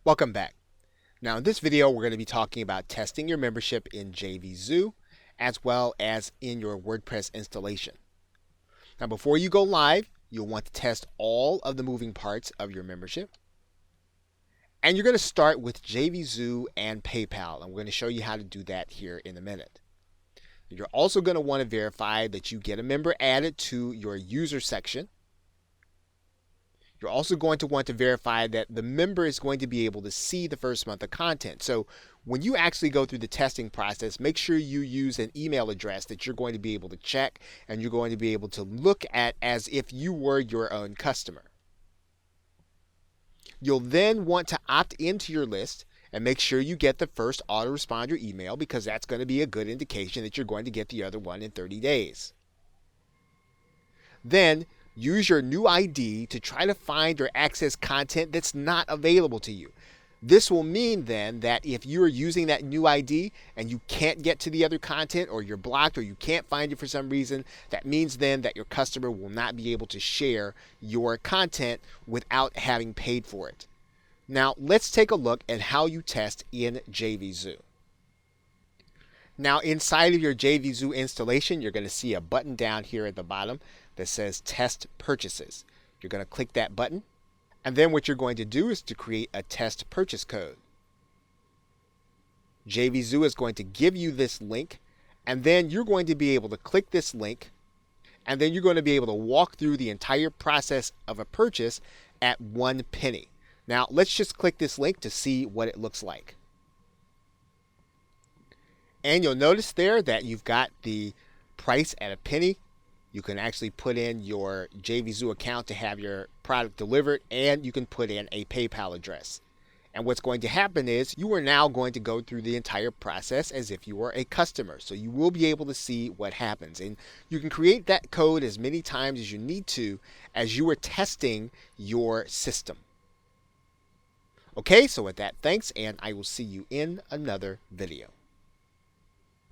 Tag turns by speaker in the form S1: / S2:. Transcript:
S1: Welcome back. Now in this video we're going to be talking about testing your membership in JVZoo as well as in your WordPress installation. Now before you go live, you'll want to test all of the moving parts of your membership. And you're going to start with JVZoo and PayPal, and we're going to show you how to do that here in a minute. You're also going to want to verify that you get a member added to your user section. You're also going to want to verify that the member is going to be able to see the first month of content. So when you actually go through the testing process, make sure you use an email address that you're going to be able to check and you're going to be able to look at as if you were your own customer. You'll then want to opt into your list and make sure you get the first autoresponder email, because that's going to be a good indication that you're going to get the other one in 30 days. Then use your new ID to try to find or access content that's not available to you. This will mean then that if you are using that new ID and you can't get to the other content, or you're blocked, or you can't find it for some reason, that means then that your customer will not be able to share your content without having paid for it. Now let's take a look at how you test in JVZoo. Now inside of your JVZoo installation, you're going to see a button down here at the bottom that says Test Purchases. You're going to click that button, and then what you're going to do is to create a test purchase code. JVZoo is going to give you this link, and then you're going to be able to click this link, and then you're going to be able to walk through the entire process of a purchase at 1 penny. Now let's just click this link to see what it looks like. And you'll notice there that you've got the price at a penny. You can actually put in your JVZoo account to have your product delivered, and you can put in a PayPal address. And what's going to happen is you are now going to go through the entire process as if you were a customer. So you will be able to see what happens. And you can create that code as many times as you need to as you are testing your system. Okay, so with that, thanks, and I will see you in another video.